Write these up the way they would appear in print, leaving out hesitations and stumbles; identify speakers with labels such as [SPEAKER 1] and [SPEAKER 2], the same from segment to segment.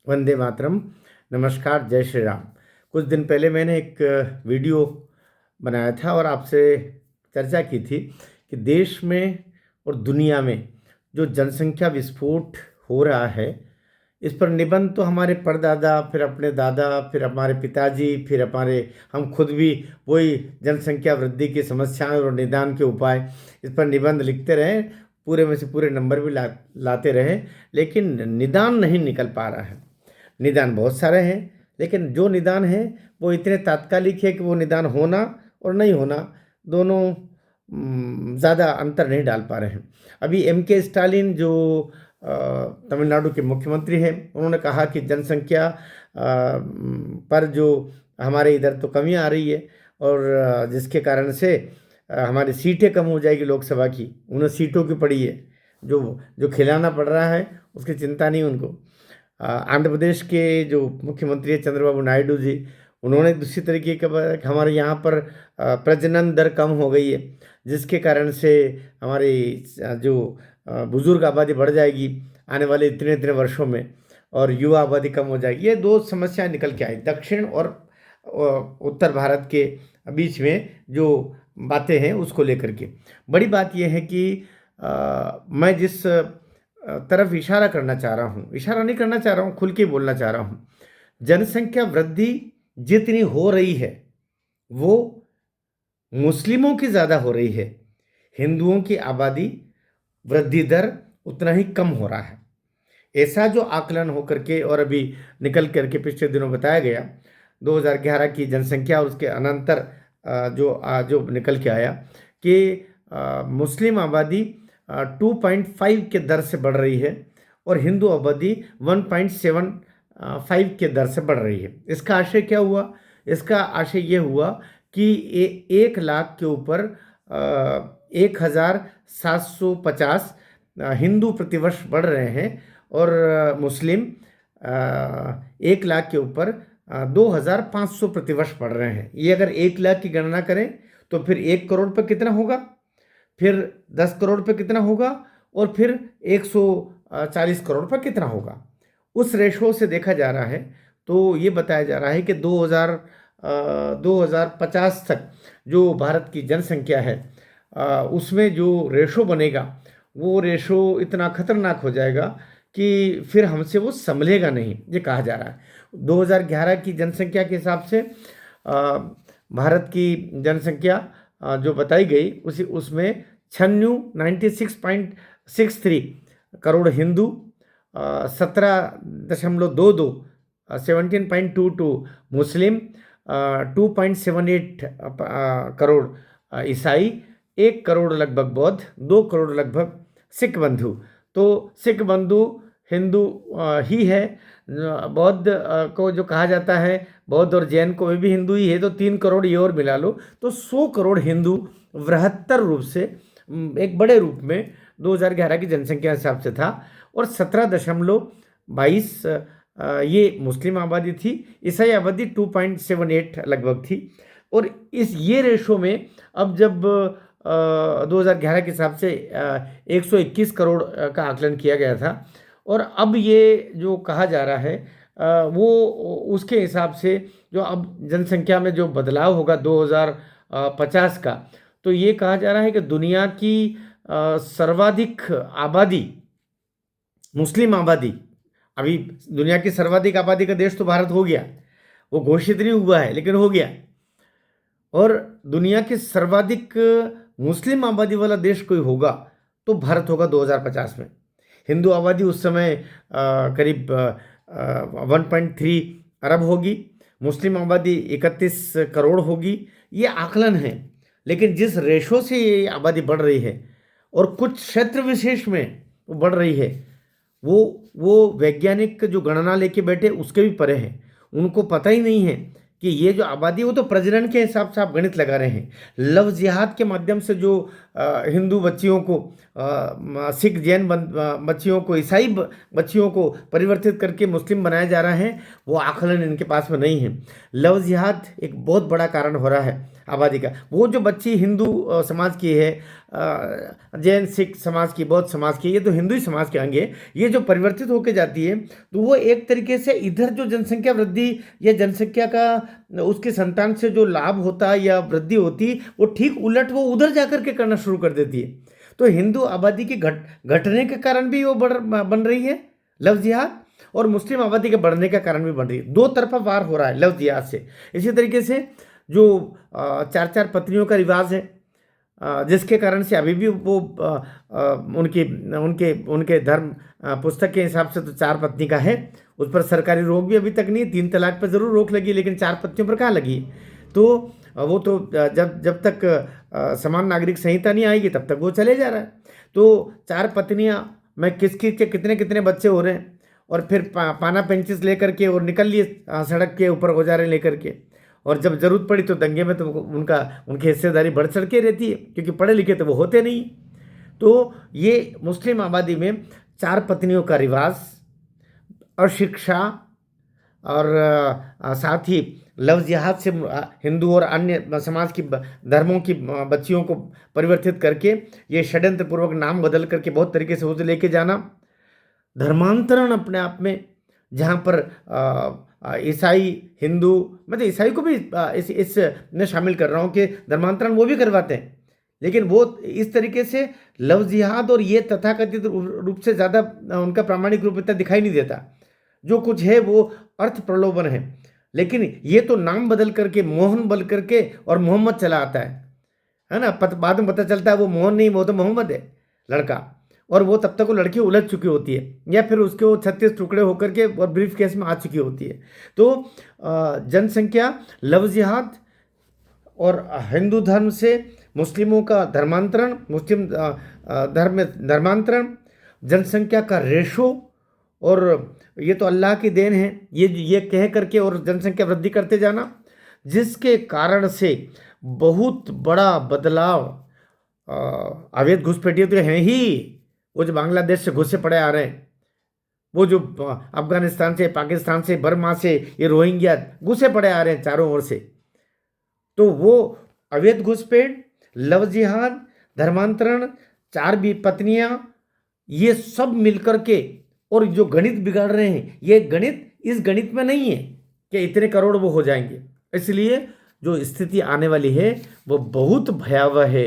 [SPEAKER 1] वंदे मातरम। नमस्कार, जय श्री राम। कुछ दिन पहले मैंने एक वीडियो बनाया था और आपसे चर्चा की थी कि देश में और दुनिया में जो जनसंख्या विस्फोट हो रहा है, इस पर निबंध तो हमारे परदादा, फिर अपने दादा, फिर हमारे पिताजी, फिर हमारे हम खुद भी वही जनसंख्या वृद्धि की समस्याएं और निदान के उपाय इस पर निबंध लिखते रहे, पूरे में से पूरे नंबर भी लाते रहे, लेकिन निदान नहीं निकल पा रहा है। निदान बहुत सारे हैं, लेकिन जो निदान है वो इतने तात्कालिक है कि वो निदान होना और नहीं होना दोनों ज़्यादा अंतर नहीं डाल पा रहे हैं। अभी M.K. स्टालिन जो तमिलनाडु के मुख्यमंत्री हैं, उन्होंने कहा कि जनसंख्या पर जो हमारे इधर तो कमी आ रही है और जिसके कारण से हमारी सीटें कम हो जाएगी लोकसभा की। उन्हें सीटों की पड़ी है, जो जो खिलाना पड़ रहा है उसकी चिंता नहीं उनको। आंध्र प्रदेश के जो मुख्यमंत्री है चंद्रबाबू नायडू जी, उन्होंने दूसरी तरीके का हमारे यहाँ पर प्रजनन दर कम हो गई है, जिसके कारण से हमारी जो बुजुर्ग आबादी बढ़ जाएगी आने वाले इतने इतने वर्षों में, और युवा आबादी कम हो जाएगी। ये दो समस्याएं निकल के आई दक्षिण और उत्तर भारत के बीच में जो बातें हैं उसको लेकर के। बड़ी बात यह है कि मैं जिस तरफ इशारा करना चाह रहा हूँ, इशारा नहीं करना चाह रहा हूँ, खुल के बोलना चाह रहा हूँ। जनसंख्या वृद्धि जितनी हो रही है वो मुस्लिमों की ज़्यादा हो रही है, हिंदुओं की आबादी वृद्धि दर उतना ही कम हो रहा है। ऐसा जो आकलन होकर के और अभी निकल करके पिछले दिनों बताया गया 2011 की जनसंख्या और उसके अनंतर जो निकल के आया कि मुस्लिम आबादी 2.5 के दर से बढ़ रही है और हिंदू आबादी 1.75 के दर से बढ़ रही है। इसका आशय क्या हुआ? इसका आशय ये हुआ कि 1 लाख के ऊपर 1750 हिंदू प्रतिवर्ष बढ़ रहे हैं और मुस्लिम 1 लाख के ऊपर 2500 प्रतिवर्ष बढ़ रहे हैं। ये अगर 1 लाख की गणना करें तो फिर 1 करोड़ पर कितना होगा, फिर 10 करोड़ पर कितना होगा और फिर 140 करोड़ पर कितना होगा। उस रेशो से देखा जा रहा है तो ये बताया जा रहा है कि 2050 तक जो भारत की जनसंख्या है उसमें जो रेशो बनेगा वो रेशो इतना खतरनाक हो जाएगा कि फिर हमसे वो संभलेगा नहीं, ये कहा जा रहा है। 2011 की जनसंख्या के हिसाब से भारत की जनसंख्या जो बताई गई उसमें 96.63 करोड़ हिंदू, 17.22 17.22 मुस्लिम, 2.78 करोड़ ईसाई, 1 करोड़ लगभग बौद्ध, 2 करोड़ लगभग सिख बंधु। तो सिख बंधु हिंदू ही है, बौद्ध को जो कहा जाता है, बौद्ध और जैन को भी हिंदू ही है, तो 3 करोड़ ये और मिला लो तो 100 करोड़ हिंदू बृहत्तर रूप से एक बड़े रूप में 2011 की जनसंख्या हिसाब से था और 17.22 ये मुस्लिम आबादी थी, ईसाई आबादी 2.78 लगभग थी। और ये रेशो में अब जब 2011 के हिसाब से 121 करोड़ का आकलन किया गया था और अब ये जो कहा जा रहा है वो उसके हिसाब से जो अब जनसंख्या में जो बदलाव होगा 2050 का, तो ये कहा जा रहा है कि दुनिया की सर्वाधिक आबादी मुस्लिम आबादी, अभी दुनिया की सर्वाधिक आबादी का देश तो भारत हो गया, वो घोषित नहीं हुआ है लेकिन हो गया, और दुनिया की सर्वाधिक मुस्लिम आबादी वाला देश कोई होगा तो भारत होगा 2050 में। हिंदू आबादी उस समय करीब 1.3 अरब होगी, मुस्लिम आबादी 31 करोड़ होगी, ये आकलन है। लेकिन जिस रेशो से ये आबादी बढ़ रही है और कुछ क्षेत्र विशेष में वो बढ़ रही है, वो वैज्ञानिक जो गणना लेके बैठे उसके भी परे हैं। उनको पता ही नहीं है कि ये जो आबादी वो तो प्रजनन के हिसाब से आप गणित लगा रहे हैं। लव जिहाद के माध्यम से जो हिंदू बच्चियों को सिख जैन बच्चियों को, ईसाई बच्चियों को परिवर्तित करके मुस्लिम बनाया जा रहा है, वो आकलन इनके पास में नहीं है। लव जिहाद एक बहुत बड़ा कारण हो रहा है आबादी का। वो जो बच्ची हिंदू समाज की है, जैन सिख समाज की, बौद्ध समाज की, ये तो हिंदू ही समाज के अंग है, ये जो परिवर्तित होकर जाती है तो वो एक तरीके से इधर जो जनसंख्या वृद्धि या जनसंख्या का उसके संतान से जो लाभ होता है या वृद्धि होती, वो ठीक उलट वो उधर जाकर के करना शुरू कर देती है। तो हिंदू आबादी की घटने के कारण भी वो बन रही है लव जिहाद, और मुस्लिम आबादी के बढ़ने का कारण भी बन रही है। दो तरफा वार हो रहा है लव जिहाद से। इसी तरीके से जो 4-4 पत्नियों का रिवाज है, जिसके कारण से अभी भी वो उनकी उनके उनके धर्म पुस्तक के हिसाब से तो 4 पत्नी का है, उस पर सरकारी रोक भी अभी तक नहीं। 3 तलाक पर ज़रूर रोक लगी, लेकिन 4 पत्नियों पर कहाँ लगी। तो वो तो जब तक समान नागरिक संहिता नहीं आएगी तब तक वो चले जा रहा है। तो 4 पत्नियां मैं किसके कितने कितने बच्चे हो रहे हैं, और फिर पाना पेंचिस लेकर के और निकल लिए सड़क के ऊपर औजारें लेकर के, और जब जरूरत पड़ी तो दंगे में तो उनकी हिस्सेदारी बढ़ चढ़ के रहती है, क्योंकि पढ़े लिखे तो वो होते नहीं। तो ये मुस्लिम आबादी में 4 पत्नियों का रिवाज, अशिक्षा, और साथ ही लव जिहाद से हिंदू और अन्य समाज की धर्मों की बच्चियों को परिवर्तित करके ये षड्यंत्र पूर्वक नाम बदल करके बहुत तरीके से उसे लेके जाना, धर्मांतरण अपने आप में, जहाँ पर ईसाई हिंदू, मैं तो ईसाई को भी इस में शामिल कर रहा हूँ कि धर्मांतरण वो भी करवाते हैं, लेकिन वो इस तरीके से लव जिहाद और ये तथाकथित रूप से ज़्यादा उनका प्रामाणिक रूप इतना दिखाई नहीं देता। जो कुछ है वो अर्थ प्रलोभन है, लेकिन ये तो नाम बदल करके मोहन बदल करके और मोहम्मद चला आता है ना। बाद में पता चलता है वो मोहन नहीं, वो तो मोहम्मद है लड़का, और वो तब तक वो लड़की उलझ चुकी होती है, या फिर उसके वो 36 टुकड़े होकर के और ब्रीफ केस में आ चुकी होती है। तो जनसंख्या, लव जिहाद और हिंदू धर्म से मुस्लिमों का धर्मांतरण, मुस्लिम धर्म में धर्मांतरण, जनसंख्या का रेशो, और ये तो अल्लाह की देन है, ये कह करके और जनसंख्या वृद्धि करते जाना, जिसके कारण से बहुत बड़ा बदलाव। अवैध घुसपैठिए तो हैं ही, वो जो बांग्लादेश से घुसे पड़े आ रहे हैं, वो जो अफगानिस्तान से, पाकिस्तान से, बर्मा से, ये रोहिंग्या घुसे पड़े आ रहे हैं चारों ओर से। तो वो अवैध घुसपैठ, लव जिहाद, धर्मांतरण, 4 भी पत्नियां, ये सब मिलकर के, और जो गणित बिगाड़ रहे हैं, ये गणित इस गणित में नहीं है कि इतने करोड़ वो हो जाएंगे। इसलिए जो स्थिति आने वाली है वो बहुत भयावह है।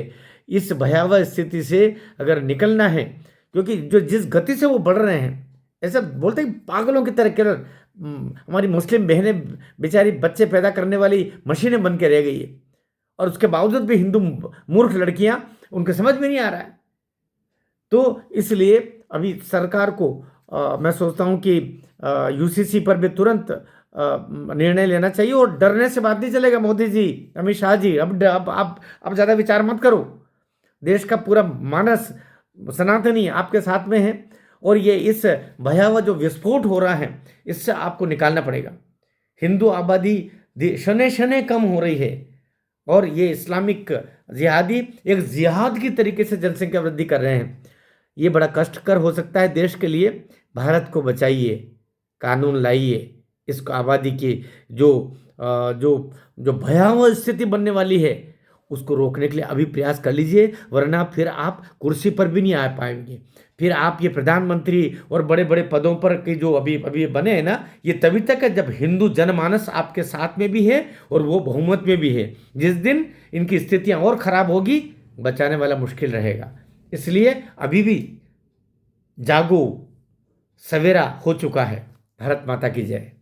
[SPEAKER 1] इस भयावह स्थिति से अगर निकलना है, क्योंकि जो जिस गति से वो बढ़ रहे हैं, ऐसा बोलते हैं पागलों की तरह, केवल हमारी मुस्लिम बहनें बेचारी बच्चे पैदा करने वाली मशीनें बन के रह गई है, और उसके बावजूद भी हिंदू मूर्ख लड़कियां, उनके समझ में नहीं आ रहा है। तो इसलिए अभी सरकार को मैं सोचता हूं कि यूसीसी पर भी तुरंत निर्णय लेना चाहिए, और डरने से बात नहीं चलेगा। मोदी जी, अमित शाह जी, अब ज़्यादा विचार मत करो। देश का पूरा मानस सनातनी आपके साथ में है, और ये इस भयावह जो विस्फोट हो रहा है, इससे आपको निकालना पड़ेगा। हिंदू आबादी शने शने कम हो रही है, और ये इस्लामिक जिहादी एक जिहाद की तरीके से जनसंख्या वृद्धि कर रहे हैं। ये बड़ा कष्टकर हो सकता है देश के लिए। भारत को बचाइए, कानून लाइए, इस आबादी की जो जो जो भयावह स्थिति बनने वाली है उसको रोकने के लिए अभी प्रयास कर लीजिए, वरना फिर आप कुर्सी पर भी नहीं आ पाएंगे। फिर आप ये प्रधानमंत्री और बड़े बड़े पदों पर के जो अभी बने हैं ना, ये तभी तक है जब हिंदू जनमानस आपके साथ में भी है और वो बहुमत में भी है। जिस दिन इनकी स्थितियां और खराब होगी, बचाने वाला मुश्किल रहेगा। इसलिए अभी भी जागो, सवेरा हो चुका है। भारत माता की जय।